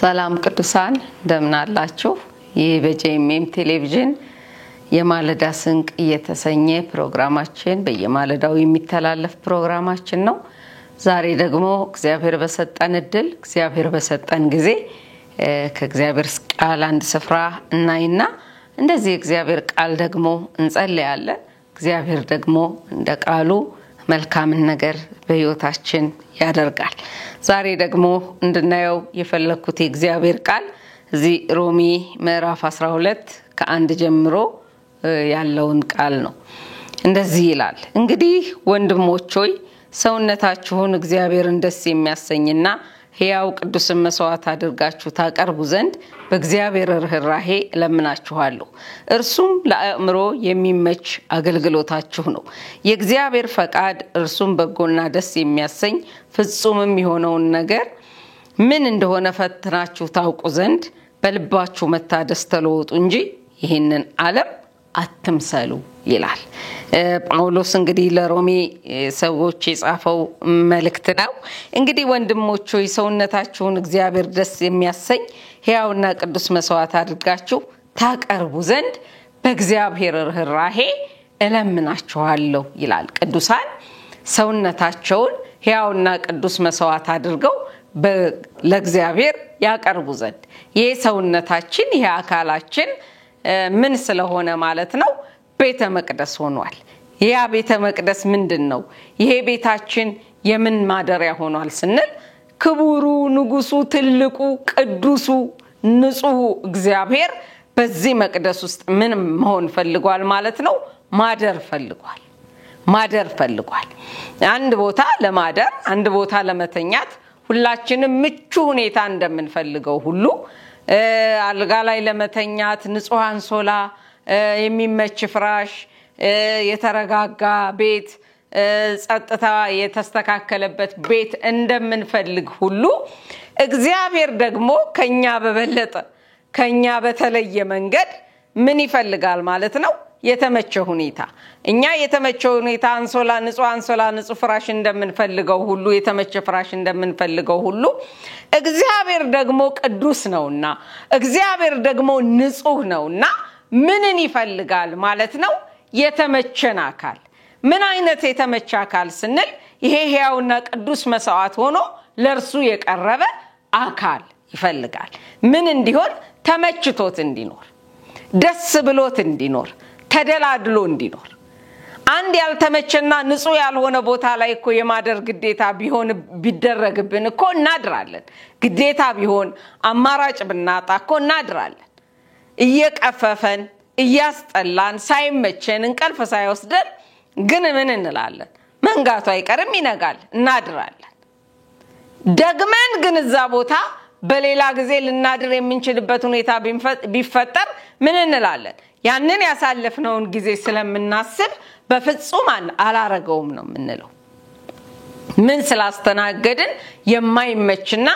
ሰላም ቅዱሳን እንደምን አላችሁ? ይህ በጄኤምኤም ቴሌቪዥን የማለዳ ስንቅ የተሰኘ ፕሮግራማችን በየማለዳው የሚተላለፍ ፕሮግራማችን ነው። ዛሬ ደግሞ እግዚአብሔር በሰጠን እድል እግዚአብሔር በሰጠን ጊዜ ከእግዚአብሔር ቃል አንድ ስፍራ እናይና እንደዚህ እግዚአብሔር ቃል ደግሞ እንጸልያለን። እግዚአብሔር ደግሞ እንደ ቃሉ መልካም ነገር በህይወታችን ያደርጋል። ዛሬ ደግሞ እንድናየው የፈለኩት የእግዚአብሔር ቃል እዚህ ሮሚ ምዕራፍ 12 ከአንድ ጀምሮ ያለውን ቃል ነው። እንደዚህ ይላል፣ እንግዲህ ወንድሞች ሆይ ሰውነታችሁን እግዚአብሔርን ደስ የሚያሰኝና ሕያው ቅዱስ መስዋዕት አድርጋችሁ ታቀርቡ ዘንድ በእግዚአብሔር ርህራሄ ለምናችኋለሁ። እርሱም ለአእምሮ የሚመች አገልግሎታችሁ ነው። የእግዚአብሔር ፈቃድ እርሱም በጎና ደስ የሚያሰኝ ፍጹምም የሆነውን ነገር ምን እንደሆነ ፈትናችሁ ታውቁ ዘንድ በልባችሁ መታደስ ተለወጡ እንጂ ይህንን ዓለም አትምሰሉ ይላል። ጳውሎስ እንግዲህ ለሮሚ ሰዎች የጻፈው መልእክት ነው። እንግዲህ ወንድሞች ሆይ ሰውነታችሁን እግዚአብሔር ደስ የሚያሰኝ ሕያውና ቅዱስ መስዋዕት አድርጋችሁ ታቀርቡ ዘንድ በእግዚአብሔር ርህራሄ እለምናችኋለሁ ይላል። ቅዱሳን ሰውነታቸውን ሕያውና ቅዱስ መስዋዕት አድርገው ለእግዚአብሔር ያቀርቡ ዘንድ ይሄ ሰውነታችን ይሄ አካላችን ምን ስለሆነ ማለት ነው? ቤተ መቅደስ ሆኗል። ያ ቤተ መቅደስ ምንድነው? ይሄ ቤታችን የምን ማደሪያ ሆኗል ስንል ክቡሩ ንጉሱ ትልቁ ቅዱሱ ንጹህ እግዚአብሔር በዚህ መቅደስ ውስጥ ምን መሆን ፈልጓል ማለት ነው? ማደር ፈልጓል። አንድ ቦታ ለማደር አንድ ቦታ ለመተኛት ሁላችንም ምቹ ሁኔታ እንደምንፈልገው ሁሉ አልጋ ላይ ለመተኛት ንጹህ አንሶላ፣ የሚመች ፍራሽ፣ የተረጋጋ ቤት፣ ጸጥታ የተስተካከለበት ቤት እንደምንፈልግ ሁሉ እግዚአብሔር ደግሞ ከኛ በበለጠ ከኛ በተለየ መንገድ ምን ይፈልጋል ማለት ነው? የተመቸ ሁኔታ። እኛ የተመቸ ሁኔታ አንሶላ፣ ንጹህ ፍራሽ እንደምንፈልገው ሁሉ የተመቸ ፍራሽ እንደምንፈልገው ሁሉ እግዚአብሔር ደግሞ ቅዱስ ነውና እግዚአብሔር ደግሞ ንጹህ ነውና ምንን ይፈልጋል ማለት ነው? የተመቸን አካል። ምን አይነት የተመቸ አካል ስንል ይሄ ሕያውና ቅዱስ መስዋዕት ሆኖ ለርሱ የቀረበ አካል ይፈልጋል። ምን እንዲሆን? ተመችቶት እንዲኖር፣ ደስ ብሎት እንዲኖር፣ ተደላድሎ እንዲኖር። አንድ ያልተመቸና ንጹህ ያልሆነ ቦታ ላይ እኮ የማደር ግዴታ ቢደረግብን እኮ እናድራለን። ግዴታ ቢሆን አማራጭ ብናጣ እኮ እናድራለን። እየቀፈፈን እያስጠላን ሳይመቸን እንቅልፍ ሳይወስደን ግን ምን እንላለን? መንጋቱ አይቀርም ይነጋል፣ እናድራለን። ደግመን ግን እዛ ቦታ በሌላ ጊዜ ልናድር የምንችልበት ሁኔታ ቢፈጠር ምን እንላለን? ያንን ያሳለፍነውን ጊዜ ስለምናስብ በፍጹም አላረገውም ነው የምንለው። ምን ስላስተናገድን? የማይመችና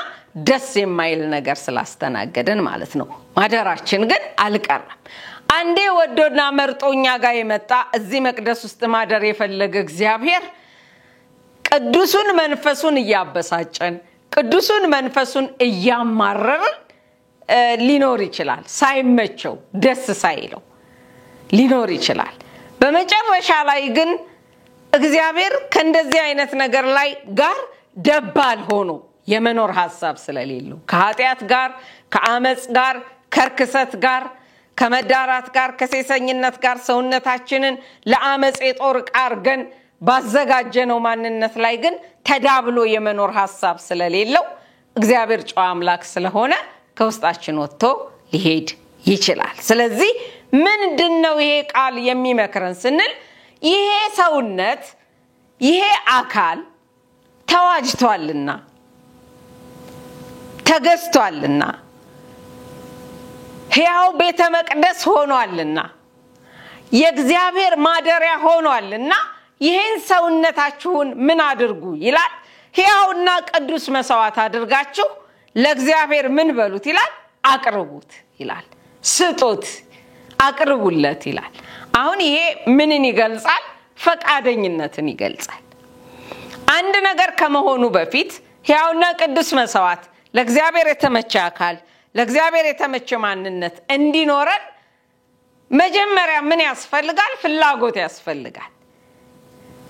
ደስ የማይል ነገር ስላስተናገድን ማለት ነው። ማደራችን ግን አልቀረም። አንዴ ወዶና መርጦኛ ጋር የመጣ እዚህ መቅደስ ውስጥ ማደር የፈለገ እግዚአብሔር ቅዱሱን መንፈሱን እያበሳጨን ቅዱሱን መንፈሱን እያማረርን ሊኖር ይችላል። ሳይመቸው ደስ ሳይለው ሊኖር ይችላል። በመጨረሻ ላይ ግን እግዚአብሔር ከእንደዚህ አይነት ነገር ላይ ጋር ደባል ሆኖ የመኖር ሐሳብ ስለሌለው ከኃጢአት ጋር ከአመጽ ጋር ከርክሰት ጋር ከመዳራት ጋር ከሴሰኝነት ጋር ሰውነታችንን ለአመጽ የጦር ዕቃ አድርገን ባዘጋጀነው ማንነት ላይ ግን ተዳብሎ የመኖር ሐሳብ ስለሌለው እግዚአብሔር ጨዋ አምላክ ስለሆነ ከውስጣችን ወጥቶ ሊሄድ ይችላል። ስለዚህ ምንድነው ይሄ ቃል የሚመክረን ስንል ይሄ ሰውነት ይሄ አካል ተዋጅቷልና ተገዝቷልና ሕያው ቤተ መቅደስ ሆኗልና የእግዚአብሔር ማደሪያ ሆኗልና ይሄን ሰውነታችሁን ምን አድርጉ ይላል? ሕያውና ቅዱስ መስዋዕት አድርጋችሁ ለእግዚአብሔር ምን በሉት ይላል? አቅርቡት ይላል። ስጡት፣ አቅርቡለት ይላል። አሁን ይሄ ምንን ይገልጻል? ፈቃደኝነትን ይገልጻል። አንድ ነገር ከመሆኑ በፊት ሕያውና ቅዱስ መስዋዕት ለእግዚአብሔር የተመቸ አካል ለእግዚአብሔር የተመቸ ማንነት እንዲኖረን መጀመሪያ ምን ያስፈልጋል? ፍላጎት ያስፈልጋል።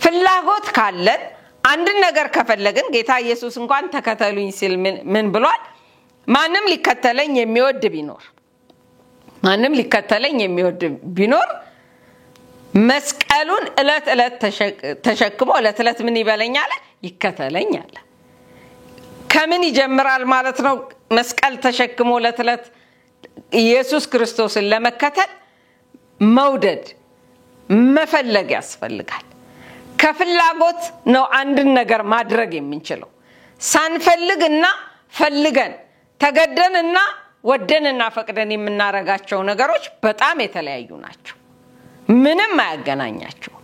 ፍላጎት ካለን አንድ ነገር ከፈለግን ጌታ ኢየሱስ እንኳን ተከተሉኝ ሲል ምን ብሏል? ማንም ሊከተለኝ የሚወድ ቢኖር መስቀሉን እለት እለት ተሸክሞ እለት እለት ምን ይበለኛል? ይከተለኛል። ከምን ይጀምራል ማለት ነው? መስቀል ተሸክሞ እለት እለት ኢየሱስ ክርስቶስን ለመከተል መውደድ መፈለግ ያስፈልጋል። ከፍላጎት ነው አንድን ነገር ማድረግ የምንችለው። ሳንፈልግና ፈልገን ተገደንና ወደንና ፈቅደን የምናረጋቸው ነገሮች በጣም የተለያዩ ናቸው። ምንም አያገናኛቸው።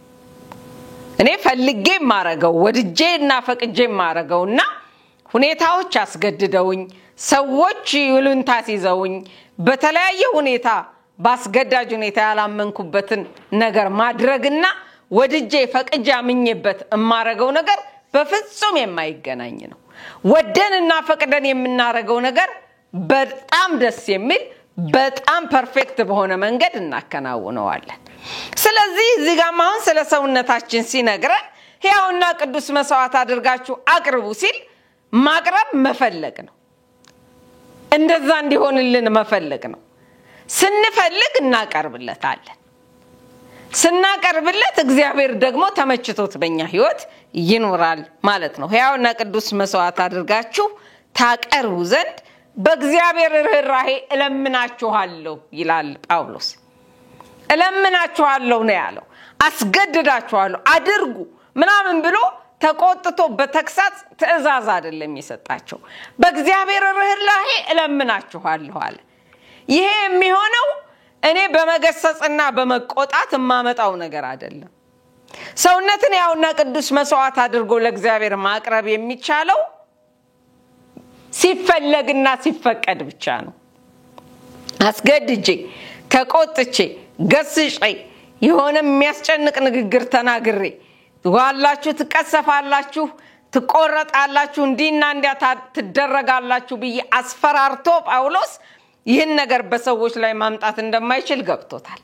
እኔ ፈልጌ ማረገው ወድጄና ፈቅጄ ማረገውና ሁኔታዎች አስገድደውኝ ሰዎች ይሉንታ ሲዘውኝ በተለያየ ሁኔታ ባስገዳጅ ሁኔታ ያላመንኩበትን ነገር ማድረግና ወድጄ ፈቅጄ አምኜበት ማረገው ነገር በፍጹም የማይገናኝ ነው። ወደንና ፈቅደን የምናረገው ነገር በጣም ደስ የሚል በጣም ፐርፌክት በሆነ መንገድ እናከናውነዋለን። ስለዚህ እዚህ ጋር አሁን ስለ ሰውነታችን ሲነግረን ሕያውና ቅዱስ መስዋዕት አድርጋችሁ አቅርቡ ሲል ማቅረብ መፈለግ ነው። እንደዛ እንዲሆንልን መፈለግ ነው። ስንፈልግ እናቀርብለታለን። ስናቀርብለት እግዚአብሔር ደግሞ ተመችቶት በእኛ ህይወት ይኖራል ማለት ነው። ሕያውና ቅዱስ መስዋዕት አድርጋችሁ ታቀርቡ ዘንድ በእግዚአብሔር ርህራሄ እለምናችኋለሁ ይላል ጳውሎስ። እለምናችኋለሁ ነው ያለው። አስገድዳችኋለሁ አድርጉ ምናምን ብሎ ተቆጥቶ በተክሳጽ ትእዛዝ አይደለም የሰጣቸው። በእግዚአብሔር ርህራሄ እለምናችኋለሁ አለ። ይሄ የሚሆነው እኔ በመገሰጽና በመቆጣት ማመጣው ነገር አይደለም። ሰውነትን ሕያውና ቅዱስ መስዋዕት አድርጎ ለእግዚአብሔር ማቅረብ የሚቻለው ሲፈለግና ሲፈቀድ ብቻ ነው። አስገድጄ ተቆጥቼ ገስጬ የሆነ የሚያስጨንቅ ንግግር ተናግሬ ዋላችሁ ትቀሰፋላችሁ ትቆረጣላችሁ እንዲና እንዲያ ትደረጋላችሁ ብዬ አስፈራርቶ ጳውሎስ ይህን ነገር በሰዎች ላይ ማምጣት እንደማይችል ገብቶታል።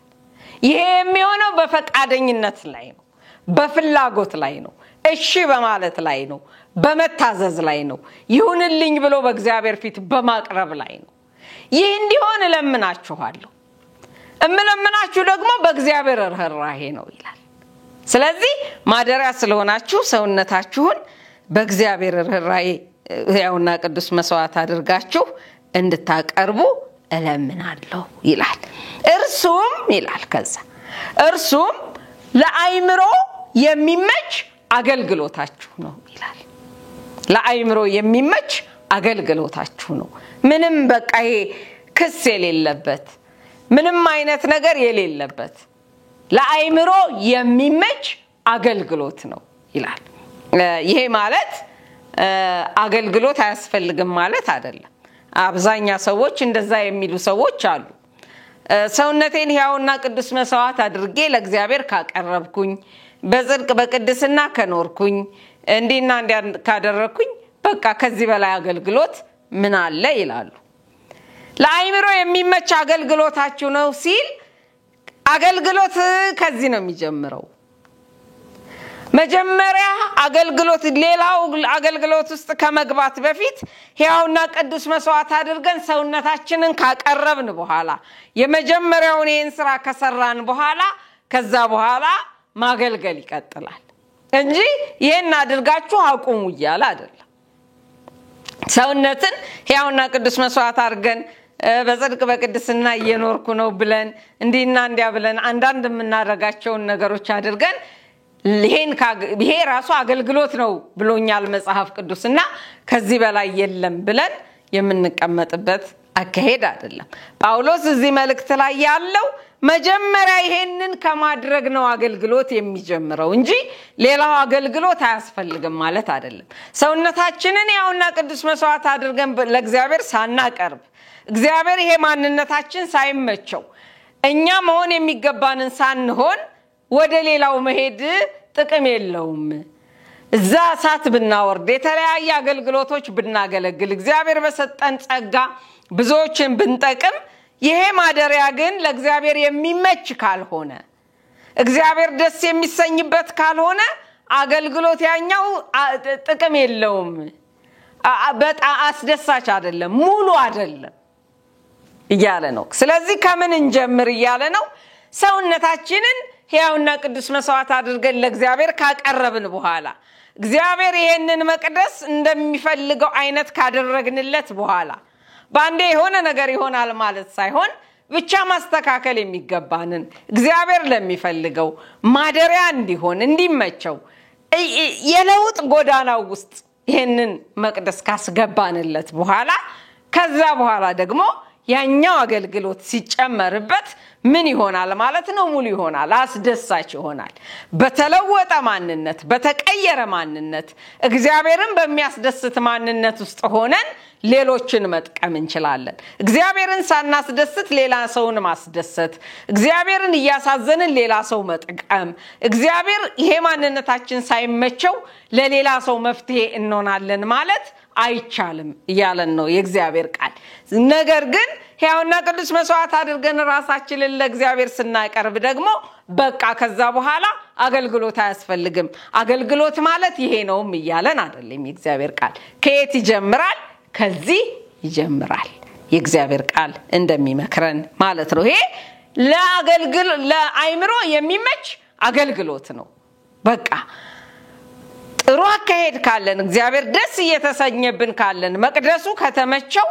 ይሄ የሚሆነው በፈቃደኝነት ላይ ነው፣ በፍላጎት ላይ ነው፣ እሺ በማለት ላይ ነው፣ በመታዘዝ ላይ ነው፣ ይሁንልኝ ብሎ በእግዚአብሔር ፊት በማቅረብ ላይ ነው። ይህ እንዲሆን እለምናችኋለሁ። እምለምናችሁ ደግሞ በእግዚአብሔር ርህራሄ ነው ይላል። ስለዚህ ማደሪያ ስለሆናችሁ ሰውነታችሁን በእግዚአብሔር ርህራሄ ሕያውና ቅዱስ መስዋዕት አድርጋችሁ እንድታቀርቡ እለምናለሁ ይላል። እርሱም ይላል ከዛ እርሱም ለአይምሮ የሚመች አገልግሎታችሁ ነው ይላል። ለአይምሮ የሚመች አገልግሎታችሁ ነው። ምንም በቃ ይሄ ክስ የሌለበት ምንም አይነት ነገር የሌለበት ለአይምሮ የሚመች አገልግሎት ነው ይላል። ይሄ ማለት አገልግሎት አያስፈልግም ማለት አይደለም። አብዛኛ ሰዎች እንደዛ የሚሉ ሰዎች አሉ። ሰውነቴን ሕያውና ቅዱስ መስዋዕት አድርጌ ለእግዚአብሔር ካቀረብኩኝ በጽድቅ በቅድስና ከኖርኩኝ እንዲና እንዲያ ካደረኩኝ በቃ ከዚህ በላይ አገልግሎት ምን አለ ይላሉ። ለአይምሮ የሚመች አገልግሎታችሁ ነው ሲል አገልግሎት ከዚህ ነው የሚጀምረው። መጀመሪያ አገልግሎት ሌላው አገልግሎት ውስጥ ከመግባት በፊት ሕያውና ቅዱስ መስዋዕት አድርገን ሰውነታችንን ካቀረብን በኋላ የመጀመሪያውን ይህን ስራ ከሰራን በኋላ ከዛ በኋላ ማገልገል ይቀጥላል እንጂ ይሄን አድርጋችሁ አቁሙ ይያል አይደለም። ሰውነትን ሕያውና ቅዱስ መስዋዕት አድርገን በጽድቅ በቅድስና እየኖርኩ ነው ብለን እንዲና እንዲያ ብለን አንዳንድ የምናደርጋቸውን ነገሮች አድርገን ይሄ ራሱ አገልግሎት ነው ብሎኛል መጽሐፍ ቅዱስና ከዚህ በላይ የለም ብለን የምንቀመጥበት አካሄድ አይደለም። ጳውሎስ እዚህ መልእክት ላይ ያለው መጀመሪያ ይሄንን ከማድረግ ነው አገልግሎት የሚጀምረው እንጂ ሌላው አገልግሎት አያስፈልግም ማለት አይደለም። ሰውነታችንን ሕያውና ቅዱስ መስዋዕት አድርገን ለእግዚአብሔር ሳናቀርብ እግዚአብሔር ይሄ ማንነታችን ሳይመቸው እኛ መሆን የሚገባንን ሳንሆን ወደ ሌላው መሄድ ጥቅም የለውም። እዛ እሳት ብናወርድ የተለያየ አገልግሎቶች ብናገለግል እግዚአብሔር በሰጠን ጸጋ ብዙዎችን ብንጠቅም ይሄ ማደሪያ ግን ለእግዚአብሔር የሚመች ካልሆነ እግዚአብሔር ደስ የሚሰኝበት ካልሆነ አገልግሎት ያኛው ጥቅም የለውም በጣም አስደሳች አይደለም ሙሉ አይደለም እያለ ነው ስለዚህ ከምን እንጀምር እያለ ነው ሰውነታችንን ሕያውና ቅዱስ መስዋዕት አድርገን ለእግዚአብሔር ካቀረብን በኋላ እግዚአብሔር ይሄንን መቅደስ እንደሚፈልገው አይነት ካደረግንለት በኋላ ባንዴ የሆነ ነገር ይሆናል ማለት ሳይሆን ብቻ ማስተካከል የሚገባንን እግዚአብሔር ለሚፈልገው ማደሪያ እንዲሆን እንዲመቸው የለውጥ ጎዳናው ውስጥ ይሄንን መቅደስ ካስገባንለት በኋላ ከዛ በኋላ ደግሞ ያኛው አገልግሎት ሲጨመርበት ምን ይሆናል ማለት ነው ሙሉ ይሆናል አስደሳች ይሆናል በተለወጠ ማንነት በተቀየረ ማንነት እግዚአብሔርን በሚያስደስት ማንነት ውስጥ ሆነን ሌሎችን መጥቀም እንችላለን እግዚአብሔርን ሳናስደስት ሌላ ሰውን ማስደሰት እግዚአብሔርን ያሳዘንን ሌላ ሰው መጥቀም እግዚአብሔር ይሄ ማንነታችን ሳይመቸው ለሌላ ሰው መፍትሄ እንሆናለን ማለት አይቻልም ይያለን ነው የእግዚአብሔር ቃል ነገር ግን ሕያውና ቅዱስ መስዋዕት አድርገን ራሳችንን ለእግዚአብሔር ስናቀርብ ደግሞ በቃ ከዛ በኋላ አገልግሎት አያስፈልግም አገልግሎት ማለት ይሄ ነውም ይያለን አይደለም የእግዚአብሔር ቃል ከየት ይጀምራል ከዚህ ይጀምራል የእግዚአብሔር ቃል እንደሚመክረን ማለት ነው ይሄ ለአይምሮ የሚመች አገልግሎት ነው በቃ ጥሩ አካሄድ ካለን እግዚአብሔር ደስ እየተሰኘብን ካለን መቅደሱ ከተመቸው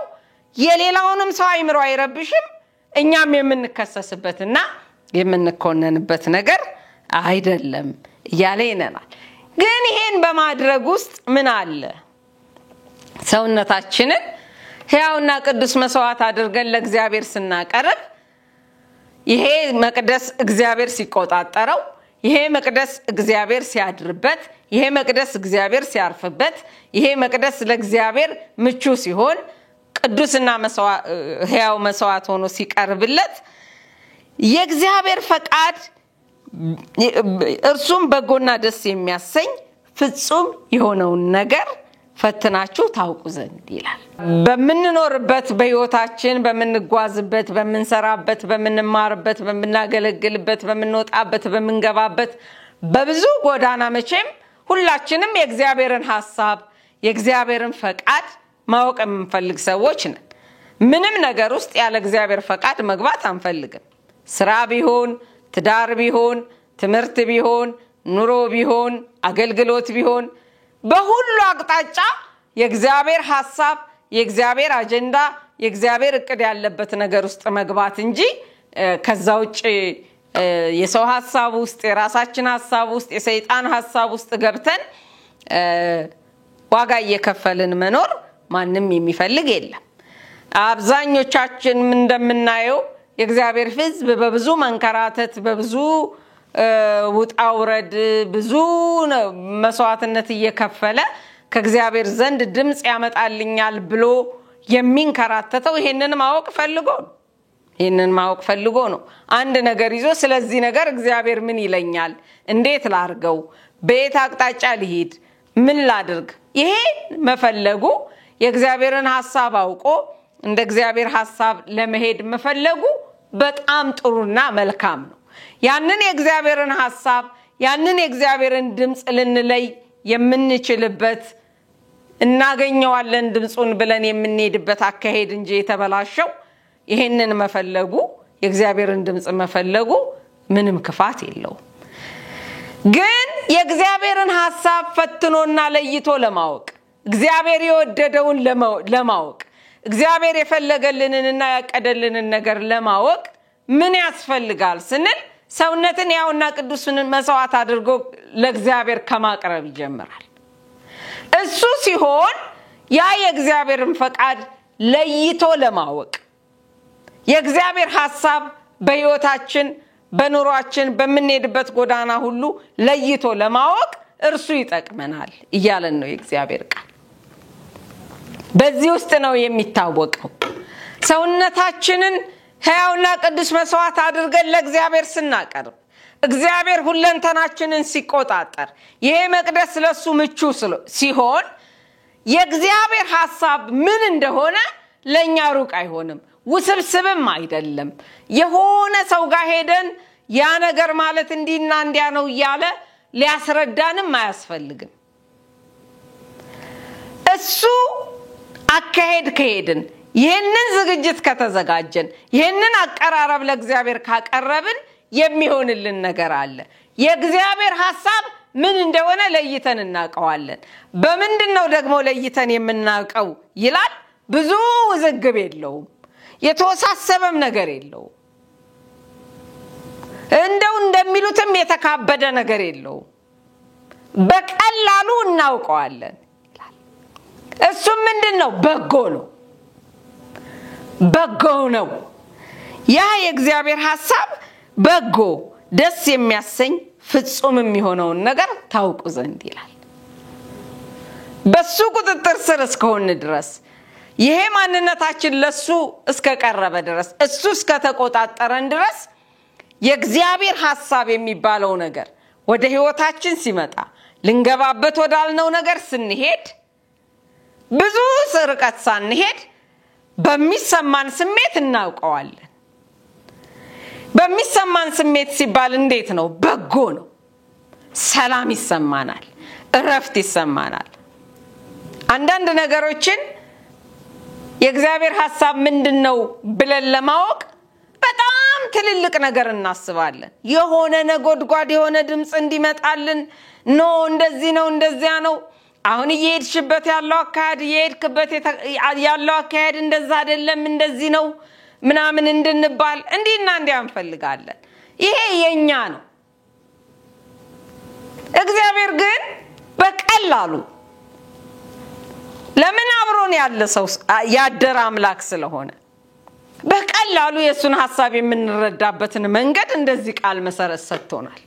የሌላውንም ሰው አይምሮ አይረብሽም እኛም የምንከሰስበትና የምንኮነንበት ነገር አይደለም ያለ ይነናል ግን ይሄን በማድረግ ውስጥ ምን አለ ሰውነታችንን ሕያውና ቅዱስ መስዋዕት አድርገን ለእግዚአብሔር ስናቀርብ ይሄ መቅደስ እግዚአብሔር ሲቆጣጠረው ይሄ መቅደስ እግዚአብሔር ሲያድርበት ይሄ መቅደስ እግዚአብሔር ሲያርፍበት ይሄ መቅደስ ለእግዚአብሔር ምቹ ሲሆን ቅዱስና ሕያው መስዋዕት ሆኖ ሲቀርብለት የእግዚአብሔር ፈቃድ እርሱም በጎና ደስ የሚያሰኝ ፍጹም የሆነውን ነገር ፈትናችሁ ታውቁ ዘንድ ይላል በመንኖርበት በህይወታችን በመንጓዝበት በመንሰራበት በመንማርበት በመናገለግልበት በመንወጣበት በመንገባበት በብዙ ጎዳና መቼም ሁላችንም የእግዚአብሔርን ሐሳብ የእግዚአብሔርን ፈቃድ ማወቅ የምንፈልግ ሰዎች ነን ምንም ነገር ውስጥ ያለ እግዚአብሔር ፈቃድ መግባት አንፈልግም ስራ ቢሆን ትዳር ቢሆን ትምህርት ቢሆን ኑሮ ቢሆን አገልግሎት ቢሆን በሁሉ አቅጣጫ የእግዚአብሔር ሐሳብ የእግዚአብሔር አጀንዳ የእግዚአብሔር እቅድ ያለበት ነገር ውስጥ መግባት እንጂ ከዛው ውጪ የሰው ሐሳብ ውስጥ የራሳችን ሐሳብ ውስጥ የሰይጣን ሐሳብ ውስጥ ገብተን ዋጋ እየከፈልን መኖር ማንንም የሚፈልግ የለም አብዛኞቻችን እንደምናየው የእግዚአብሔር ሕዝብ በብዙ መንከራተት በብዙ ውጣውረድ ብዙ መስዋዕትነት እየከፈለ ከእግዚአብሔር ዘንድ ድምጽ ያመጣልኛል ብሎ የሚንከራተተው ይሄንን ማወቅ ፈልጎ ነው አንድ ነገር ይዞ ስለዚህ ነገር እግዚአብሔር ምን ይለኛል እንዴት ላርገው በየት አቅጣጫ ልሂድ ምን ላድርግ ይሄ መፈለጉ የእግዚአብሔርን ሐሳብ አውቆ እንደ እግዚአብሔር ሐሳብ ለመሄድ መፈለጉ በጣም ጥሩና መልካም ነው ያንን የእግዚአብሔርን ሐሳብ ያንን የእግዚአብሔርን ድምጽ ልንለይ የምንችልበት እናገኘዋለን ድምጹን ብለን የምንሄድበት አካሄድ እንጂ የተበላሸው ይሄንን መፈለጉ የእግዚአብሔርን ድምጽ መፈለጉ ምንም ክፋት የለው ግን የእግዚአብሔርን ሐሳብ ፈትኖና ለይቶ ለማወቅ እግዚአብሔር የወደደውን ለማወቅ እግዚአብሔር የፈለገልንንና ያቀደልንን ነገር ለማወቅ ምን ያስፈልጋል ስንል ሰውነትን ያውና ቅዱስን መስዋዕት አድርጎ ለእግዚአብሔር ከማቅረብ ይጀምራል እሱ ሲሆን ያ የእግዚአብሔርን ፈቃድ ለይቶ ለማወቅ የእግዚአብሔር ሐሳብ በህይወታችን በኑሯችን በመንሄድበት ጎዳና ሁሉ ለይቶ ለማወቅ እርሱ ይጠቅመናል ይያለን ነው የእግዚአብሔር ቃል በዚህ ውስጥ ነው የሚታወቀው ሰውነታችንን ሕያውና ቅዱስ መስዋዕት አድርገን ለእግዚአብሔር ስናቀርብ እግዚአብሔር ሁለንተናችንን ሲቆጣጠር ይሄ መቅደስ ለሱ ምቹ ሲሆን የእግዚአብሔር ሐሳብ ምን እንደሆነ ለኛ ሩቅ አይሆንም ውስብስብም አይደለም የሆነ ሰው ጋር ሄደን ያ ነገር ማለት እንዲና እንዲያ ነው ያለ ሊያስረዳንም አያስፈልግም እሱ አካሄድ ከሄድን ይሄንን ዝግጅት ከተዘጋጀን ይሄንን አቀራረብ ለእግዚአብሔር ካቀረብን የሚሆንልን ነገር አለ የእግዚአብሔር ሐሳብ ምን እንደሆነ ለይተን እናቀዋለን በመንድነው ደግሞ ለይተን የምናቀው ይላል ብዙ ዝግብ የለውም የተወሳሰበም ነገር የለውም እንደው እንደሚሉትም የተካበደ ነገር የለውም በቀላሉ እናውቀዋለን ይላል እሱ ምንድነው በጎ ነው ያ የእግዚአብሔር ሐሳብ በጎ ደስ የሚያሰኝ ፍጹም የሚሆነው ነገር ታውቁ ዘንድ ይላል በሱ ቁጥጥር ስር እስከሆነ ድረስ ይሄ ማንነታችን ለሱ እስከቀረበ ድረስ እሱ እስከተቆጣጠረን ድረስ የእግዚአብሔር ሐሳብ የሚባለው ነገር ወደ ህይወታችን ሲመጣ ልንገባበት ወዳልነው ነገር ስንሄድ ብዙ ርቀት ሳንሄድ በሚሰማን ስሜት እናውቀዋለን በሚሰማን ስሜት ሲባል እንዴት ነው በጎ ነው ሰላም ይሰማናል እረፍት ይሰማናል አንዳንድ ነገሮችን የእግዚአብሔር ሐሳብ ምንድነው ብለን ለማወቅ በጣም ትልልቅ ነገር እናስባለን የሆነ ነጎድጓድ የሆነ ድምጽ እንዲመጣልን እንደዚህ ነው እንደዚያ ነው አሁን እየሄድሽበት ያለው አካሄድ እየሄድክበት ያለው አካሄድ እንደዛ አይደለም እንደዚህ ነው ምናምን እንድንባል እንዲና እንዲያ እንፈልጋለን ይሄ የኛ ነው እግዚአብሔር ግን በቀላሉ ለምን አብሮን ያለ ሰው ያደረ አምላክ ስለሆነ በቀላሉ የሱን ሐሳብ የምንረዳበትን መንገድ እንደዚህ ቃል መሰረት ሰጥቶናል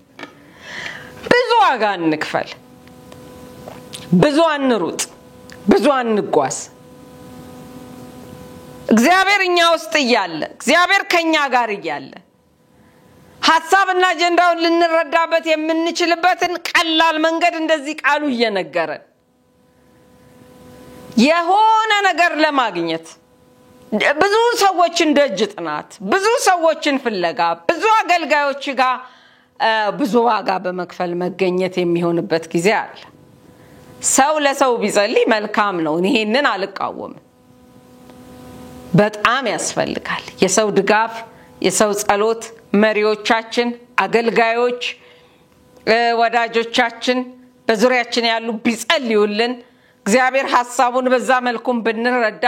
ብዙ ዋጋ እንክፈል ብዙ አንሩጥ ብዙ አንጓዝ እግዚአብሔር እኛ ውስጥ ይያለ እግዚአብሔር ከኛ ጋር ይያለ ሐሳብና አጀንዳውን ልንረዳበት የምንችልበትን ቀላል መንገድ እንደዚህ ቃሉ እየነገረን የሆነ ነገር ለማግኘት ብዙ ሰዎችን ደጅ ጥናት ብዙ ሰዎችን ፍለጋ ብዙ አገልጋዮች ጋር ብዙ ዋጋ በመክፈል መገኘት የሚሆንበት ጊዜ አለ ሰው ለሰው ቢጸልይ መልካም ነው ይሄንን አልቃወም በጣም ያስፈልጋል የሰው ድጋፍ የሰው ጸሎት መሪዎቻችን አገልጋዮች ወዳጆቻችን በዙሪያችን ያሉ ቢጸልዩልን እግዚአብሔር ሐሳቡን በዛ መልኩም ብንረዳ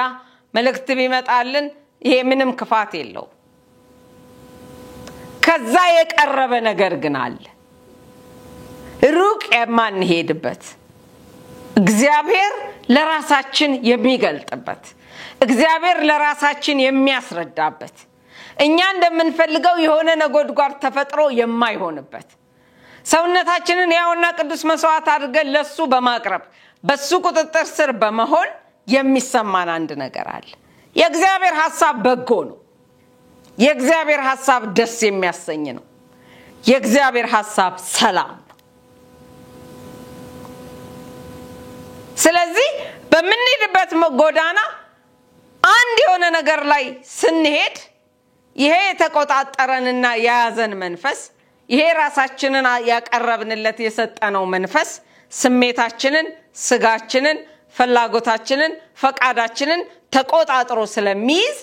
መልእክት ቢመጣልን ይሄ ምንም ክፋት የለው ከዛ የቀረበ ነገር ግን አለ ሩቅ የማንሄድበት እግዚአብሔር ለራሳችን የሚገልጥበት እግዚአብሔር ለራሳችን የሚያስረዳበት እኛ እንደምንፈልገው የሆነ ነጎድጓድ ተፈጥሮ የማይሆንበት ሰውነታችንን ያውና ቅዱስ መስዋዕት አድርገን ለሱ በማቅረብ በሱ ቁጥጥር ስር በመሆን የሚሰማን አንድ ነገር አለ የእግዚአብሔር ሐሳብ በጎ ነው የእግዚአብሔር ሐሳብ ደስ የሚያሰኝ ነው የእግዚአብሔር ሐሳብ ሰላም ነው ስለዚህ በመንሄድበት ጎዳና አንድ የሆነ ነገር ላይ ስንሄድ ይሄ የተቆጣጠረንና ያያዘን መንፈስ ይሄ ራሳችንን ያቀረብንለት የሰጠነው መንፈስ ስሜታችንን ስጋችንን ፍላጎታችንን ፈቃዳችንን ተቆጣጥሮ ስለሚይዝ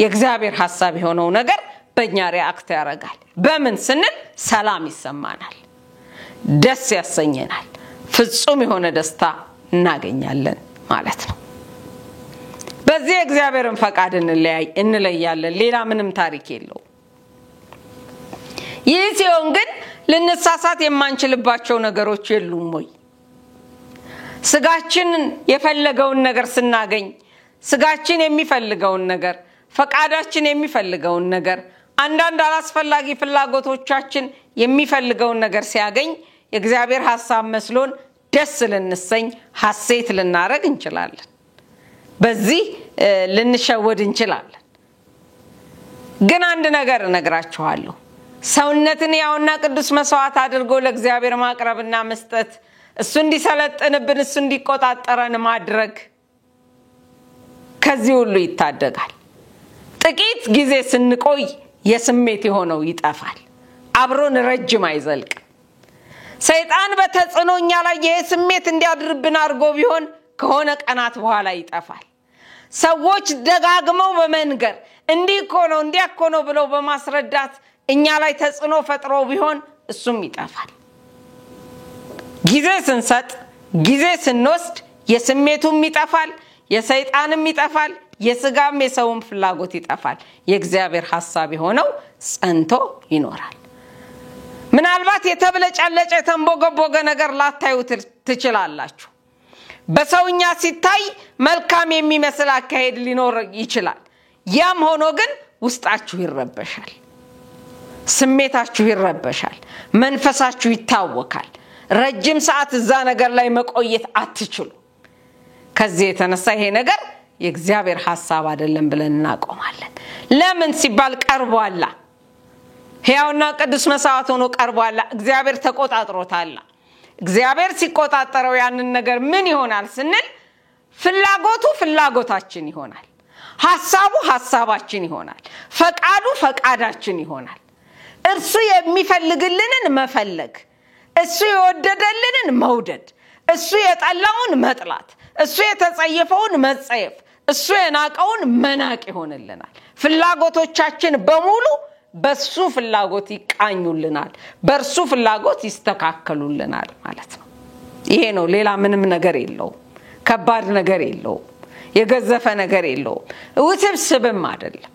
የእግዚአብሔር ሐሳብ የሆነው ነገር በእኛ ሪአክት ያደርጋል በምን ስንል ሰላም ይሰማናል ደስ ያሰኘናል ፍጹም የሆነ ደስታ እናገኛለን ማለት ነው በዚህ እግዚአብሔርን ፈቃድ እንለያለን ሌላ ምንም ታሪክ የለው ይህ ሲሆን ግን ልንሳሳት የማንችልባቸው ነገሮች የሉም ወይ ስጋችን የፈለገውን ነገር ስናገኝ ስጋችን የሚፈልገውን ነገር ፈቃዳችን የሚፈልገውን ነገር አንዳንድ አላስፈላጊ ፍላጎቶቻችን የሚፈልገውን ነገር ሲያገኝ የእግዚአብሔር ሐሳብ መስሎን ደስ ልንሰኝ ሐሴት ልናረግ እንችላለን በዚህ ልንሸወድ እንችላለን ግን አንድ ነገር እነግራችኋለሁ ሰውነትን ያውና ቅዱስ መስዋዕት አድርጎ ለእግዚአብሔር ማቅረብና መስጠት እሱ እንዲሰለጥንብን እሱ እንዲቆጣጠረን ማድረግ ከዚህ ሁሉ ይታደጋል። ጥቂት ጊዜ ስንቆይ የስሜት የሆነው ይጠፋል። አብሮን ረጅም አይዘልቅ። ሰይጣን በተጽዕኖኛ ላይ የስሜት እንዲያድርብን አድርጎ ቢሆን ከሆነ ቀናት በኋላ ይጠፋል። ሰዎች ደጋግመው በመንገር እንዲኮነው ብለው በማስረዳት እኛ ላይ ተጽዕኖ ፈጥሮ ቢሆን እሱም ይጠፋል። ጊዜ ስንሰጥ ጊዜ ስንወስድ የስሜቱም ይጠፋል፣ የሰይጣንም ይጠፋል፣ የስጋም የሰውም ፍላጎት ይጠፋል። የእግዚአብሔር ሐሳብ የሆነው ጸንቶ ይኖራል። ምናልባት የተብለጨለጨ ተንቦገቦገ ነገር ላታዩ ትችላላችሁ። በሰውኛ ሲታይ መልካም የሚመስል አካሄድ ሊኖር ይችላል። ያም ሆኖ ግን ውስጣችሁ ይረበሻል፣ ስሜታችሁ ይረበሻል፣ መንፈሳችሁ ይታወካል። ረጅም ሰዓት እዛ ነገር ላይ መቆየት አትችሉ። ከዚህ የተነሳ ይሄ ነገር የእግዚአብሔር ሐሳብ አይደለም ብለን እናቆማለን። ለምን ሲባል ቀርቧል። ሕያውና ቅዱስ መስዋዕት ሆኖ ቀርቧል። እግዚአብሔር ተቆጣጥሮታል። እግዚአብሔር ሲቆጣጠረው ያንን ነገር ምን ይሆናል ስንል ፍላጎቱ ፍላጎታችን ይሆናል፣ ሐሳቡ ሐሳባችን ይሆናል፣ ፈቃዱ ፈቃዳችን ይሆናል። እርሱ የሚፈልግልንን መፈለግ፣ እሱ የወደደልንን መውደድ፣ እሱ የጠላውን መጥላት፣ እሱ የተጸየፈውን መጸየፍ፣ እሱ የናቀውን መናቅ ይሆንልናል። ፍላጎቶቻችን በሙሉ በሱ ፍላጎት ይቃኙልናል፣ በርሱ ፍላጎት ይስተካከሉልናል ማለት ነው። ይሄ ነው፣ ሌላ ምንም ነገር የለውም። ከባድ ነገር የለውም፣ የገዘፈ ነገር የለውም፣ ውስብስብም አይደለም።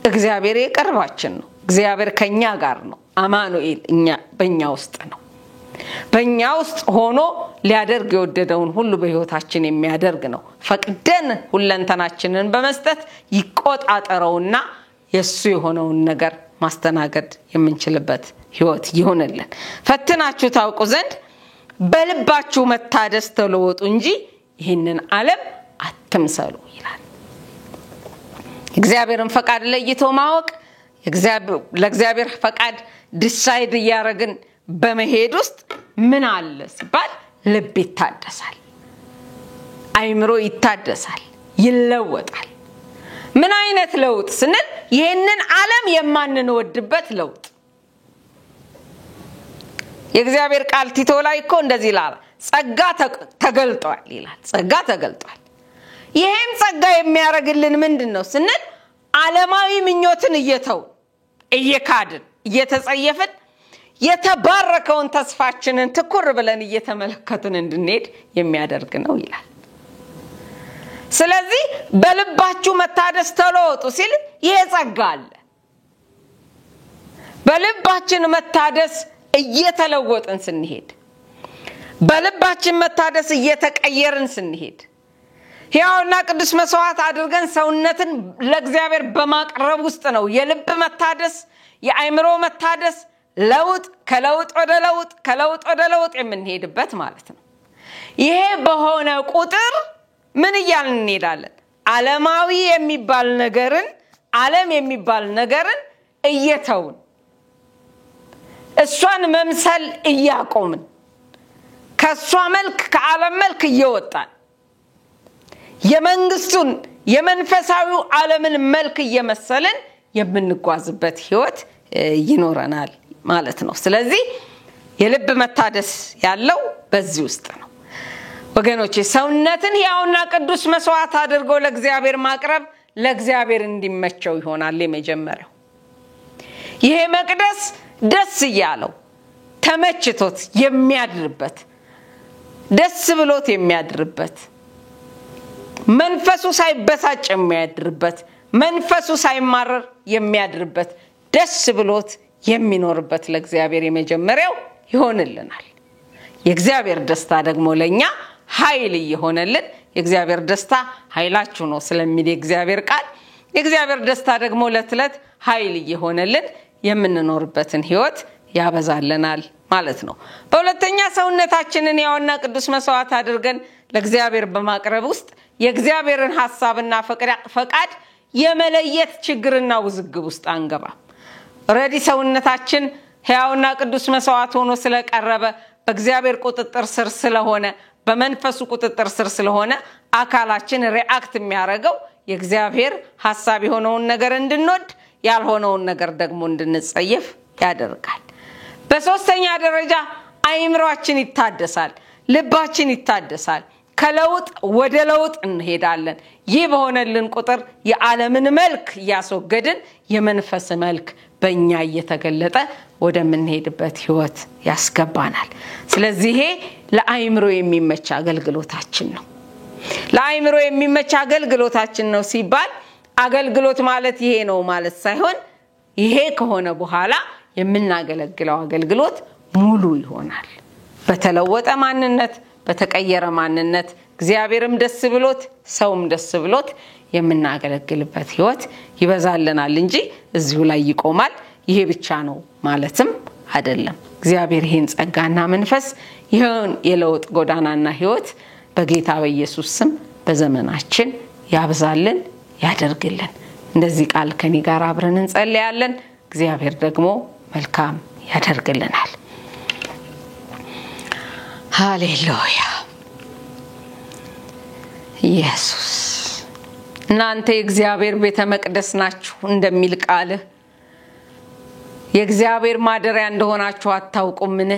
እግዚአብሔር የቅርባችን ነው። እግዚአብሔር ከኛ ጋር ነው። አማኑኤል በእኛ ውስጥ ነው። በእኛ ውስጥ ሆኖ ሊያደርግ የወደደውን ሁሉ በሕይወታችን የሚያደርግ ነው። ፈቅደን ሁለንተናችንን በመስጠት ይቆጣጠረውና የሱ የሆነውን ነገር ማስተናገድ የምንችልበት ሕይወት ይሆንልን። ፈትናችሁ ታውቁ ዘንድ በልባችሁ መታደስ ተለወጡ እንጂ ይህንን ዓለም አትምሰሉ ይላል። እግዚአብሔርን ፈቃድ ለይቶ ማወቅ፣ ለእግዚአብሔር ፈቃድ ዲሳይድ ያረግን በመሄድ ውስጥ ምን አለ ሲባል ልብ ይታደሳል፣ አይምሮ ይታደሳል፣ ይለወጣል። ምን አይነት ለውጥ ስንል ይሄንን ዓለም የማንወድበት ለውጥ። የእግዚአብሔር ቃል ቲቶ ላይ እኮ እንደዚህ ይላል፣ ጸጋ ተገልጧል ይላል። ጸጋ ተገልጧል። ይሄም ጸጋ የሚያረግልን ምንድነው ስንል ዓለማዊ ምኞትን እየካድን እየተጸየፍን የተባረከውን ተስፋችንን ትኩር ብለን እየተመለከትን እንድንሄድ የሚያደርግ ነው ይላል። ስለዚህ በልባችሁ መታደስ ተለወጡ ሲል ይሄ ጸጋ አለ። በልባችን መታደስ እየተለወጥን ስንሄድ፣ በልባችን መታደስ እየተቀየርን ስንሄድ፣ ሕያውና ቅዱስ መስዋዕት አድርገን ሰውነትን ለእግዚአብሔር በማቅረብ ውስጥ ነው የልብ መታደስ፣ የአይምሮ መታደስ፣ ለውጥ ከለውጥ ወደ ለውጥ የምንሄድበት ማለት ነው። ይሄ በሆነ ቁጥር ምን እያልን እንሄዳለን? ዓለማዊ የሚባል ነገርን እየተውን እሷን መምሰል እያቆምን ከሷ መልክ ከዓለም መልክ እየወጣን የመንግስቱን የመንፈሳዊው ዓለምን መልክ እየመሰልን የምንጓዝበት ሕይወት ይኖረናል ማለት ነው። ስለዚህ የልብ መታደስ ያለው በዚህ ውስጥ ነው ወገኖቼ። ሰውነትን ሕያውና ቅዱስ መስዋዕት አድርጎ ለእግዚአብሔር ማቅረብ ለእግዚአብሔር እንዲመቸው ይሆናል የመጀመሪያው። ይሄ መቅደስ ደስ ይያለው ተመችቶት የሚያድርበት፣ ደስ ብሎት የሚያድርበት፣ መንፈሱ ሳይበሳጭ የሚያድርበት፣ መንፈሱ ሳይማረር የሚያድርበት፣ ደስ ብሎት የሚኖርበት ለእግዚአብሔር የመጀመሪያው ይሆንልናል። የእግዚአብሔር ደስታ ደግሞ ለኛ ኃይል ይሆነልን። የእግዚአብሔር ደስታ ኃይላችሁ ነው ስለሚል የእግዚአብሔር ቃል፣ የእግዚአብሔር ደስታ ደግሞ ለትለት ኃይል ይሆነልን የምንኖርበትን ሕይወት ያበዛልናል ማለት ነው። በሁለተኛ ሰውነታችንን ሕያውና ቅዱስ መስዋዕት አድርገን ለእግዚአብሔር በማቅረብ ውስጥ የእግዚአብሔርን ሐሳብና ፈቃድ የመለየት ችግርና ውዝግብ ውስጥ አንገባም። ኦሬዲ ሰውነታችን ሕያውና ቅዱስ መስዋዕት ሆኖ ስለቀረበ በእግዚአብሔር ቁጥጥር ስር ስለሆነ በመንፈሱ ቁጥጥር ስር ስለሆነ አካላችን ሪአክት የሚያደርገው የእግዚአብሔር ሐሳብ የሆነውን ነገር እንድንወድ ያልሆነውን ነገር ደግሞ እንድንጸየፍ ያደርጋል። በሶስተኛ ደረጃ አእምሮአችን ይታደሳል፣ ልባችን ይታደሳል። ከለውጥ ወደ ለውጥ እንሄዳለን። ይህ በሆነልን ቁጥር የዓለምን መልክ ያስወገድን የመንፈስ መልክ በእኛ እየተገለጠ ወደምንሄድበት ህይወት ያስገባናል። ስለዚህ ይሄ ለአእምሮ የሚመች አገልግሎታችን ነው። ለአእምሮ የሚመች አገልግሎታችን ነው ሲባል አገልግሎት ማለት ይሄ ነው ማለት ሳይሆን ይሄ ከሆነ በኋላ የምናገለግለው አገልግሎት ሙሉ ይሆናል። በተለወጠ ማንነት በተቀየረ ማንነት እግዚአብሔርም ደስ ብሎት ሰውም ደስ ብሎት የምናገለግልበት ህይወት ይበዛልናል እንጂ እዚሁ ላይ ይቆማል። ይሄ ብቻ ነው ማለትም አይደለም። እግዚአብሔር ይሄን ጸጋና መንፈስ ይሄን የለውጥ ጎዳናና ህይወት በጌታ በኢየሱስ ስም በዘመናችን ያብዛልን ያደርግልን። እንደዚህ ቃል ከኔ ጋር አብረን እንጸልያለን። እግዚአብሔር ደግሞ መልካም ያደርግልናል። ሃሌሉያ ኢየሱስ። እናንተ የእግዚአብሔር ቤተ መቅደስ ናችሁ እንደሚል ቃል የእግዚአብሔር ማደሪያ እንደሆናችሁ አታውቁምን?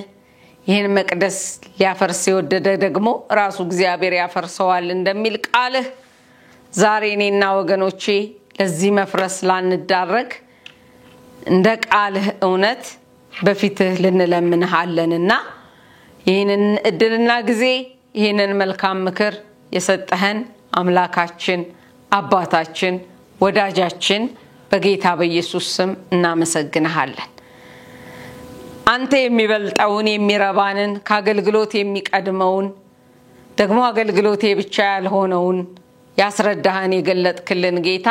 ይህን መቅደስ ሊያፈርስ የወደደ ደግሞ ራሱ እግዚአብሔር ያፈርሰዋል እንደሚል ቃል ዛሬ እኔና ወገኖቼ ለዚህ መፍረስ ላንዳረግ እንደ ቃልህ እውነት በፊትህ ልንለምንሃለንና ይህንን እድልና ጊዜ ይህንን መልካም ምክር የሰጠህን አምላካችን አባታችን ወዳጃችን በጌታ በኢየሱስ ስም እናመሰግንሃለን። አንተ የሚበልጠውን የሚረባንን ከአገልግሎት የሚቀድመውን ደግሞ አገልግሎቴ ብቻ ያልሆነውን ያስረዳህን የገለጥክልን ጌታ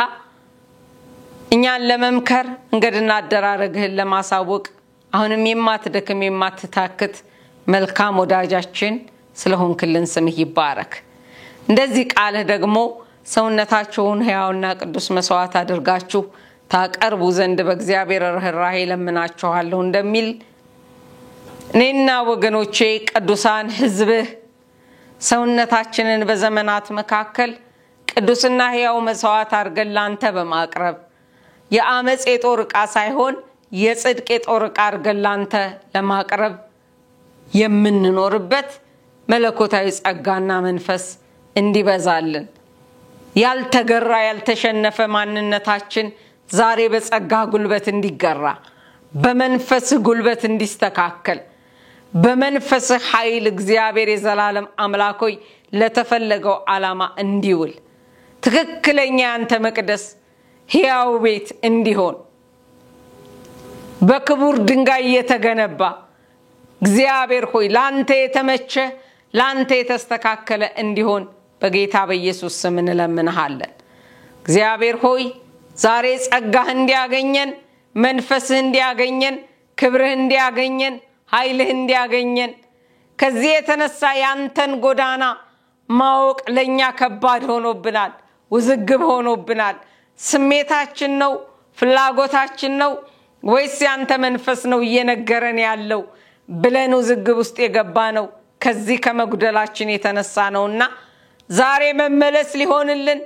እኛን ለመምከር እንግድና አደራረግህን ለማሳወቅ አሁንም የማትደክም የማትታክት መልካም ወዳጃችን ስለሆንክልን ስምህ ይባረክ። እንደዚህ ቃልህ ደግሞ ሰውነታችሁን ሕያውና ቅዱስ መስዋዕት አድርጋችሁ ታቀርቡ ዘንድ በእግዚአብሔር ርህራሄ ለምናችኋለሁ እንደሚል እኔና ወገኖቼ ቅዱሳን ሕዝብህ ሰውነታችንን በዘመናት መካከል ቅዱስና ሕያው መስዋዕት አድርገን ላንተ በማቅረብ የአመጽ የጦር ዕቃ ሳይሆን የጽድቅ የጦር ዕቃ አድርገን ላንተ ለማቅረብ የምንኖርበት መለኮታዊ ጸጋና መንፈስ እንዲበዛልን ያልተገራ ያልተሸነፈ ማንነታችን ዛሬ በጸጋ ጉልበት እንዲገራ በመንፈስ ጉልበት እንዲስተካከል በመንፈስ ኃይል እግዚአብሔር የዘላለም አምላክ ሆይ ለተፈለገው ዓላማ እንዲውል ትክክለኛ አንተ መቅደስ ሕያው ቤት እንዲሆን በክቡር ድንጋይ የተገነባ እግዚአብሔር ሆይ ላንተ የተመቸ ላንተ የተስተካከለ እንዲሆን በጌታ በኢየሱስ ስም እንለምንሃለን። እግዚአብሔር ሆይ ዛሬ ጸጋህ እንዲያገኘን መንፈስህ እንዲያገኘን ክብርህ እንዲያገኘን ኃይልህ እንዲያገኘን ከዚህ የተነሳ ያንተን ጎዳና ማወቅ ለኛ ከባድ ሆኖብናል፣ ውዝግብ ሆኖብናል። ስሜታችን ነው ፍላጎታችን ነው ወይስ ያንተ መንፈስ ነው እየነገረን ያለው ብለን ውዝግብ ውስጥ የገባ ነው ከዚህ ከመጉደላችን የተነሳ ነውና ዛሬ መመለስ ሊሆንልን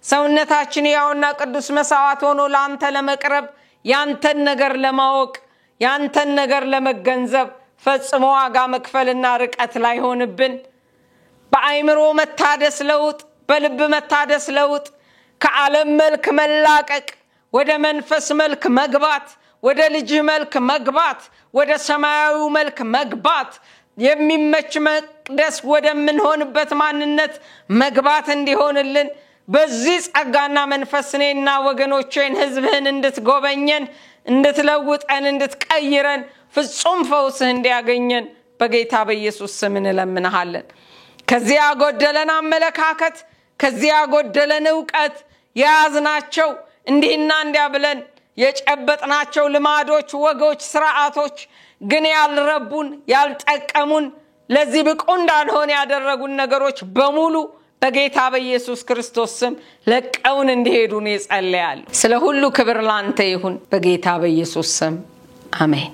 ሰውነታችን ያውና ቅዱስ መስዋዕት ሆኖ ላንተ ለመቅረብ ያንተን ነገር ለማወቅ ያንተን ነገር ለመገንዘብ ፈጽሞ ዋጋ መክፈልና ርቀት ላይ ሆንብን በአይምሮ መታደስ ለውጥ በልብ መታደስ ለውጥ ከዓለም መልክ መላቀቅ ወደ መንፈስ መልክ መግባት ወደ ልጅ መልክ መግባት ወደ ሰማያዊ መልክ መግባት የሚመች መቅደስ ወደምንሆንበት ማንነት መግባት እንዲሆንልን በዚህ ጸጋና መንፈስ ነውና ወገኖቼን ሕዝብህን እንድትጎበኘን እንድትለውጠን እንድትቀይረን ፍጹም ፈውስህ እንዲያገኘን በጌታ በኢየሱስ ስም እንለምንሃለን። ከዚያ ጎደለን አመለካከት ከዚያ ጎደለን ዕውቀት ያዝናቸው እንዲህና እንዲያ ብለን የጨበጥናቸው ልማዶች ወጎች ስርዓቶች ግን ያልረቡን ያልጠቀሙን ለዚህ ብቁ እንዳልሆነ ያደረጉን ነገሮች በሙሉ በጌታ በኢየሱስ ክርስቶስ ስም ለቀውን እንዲሄዱ ነው ጸልያለሁ። ስለ ሁሉ ክብር ላንተ ይሁን በጌታ በኢየሱስ ስም አሜን።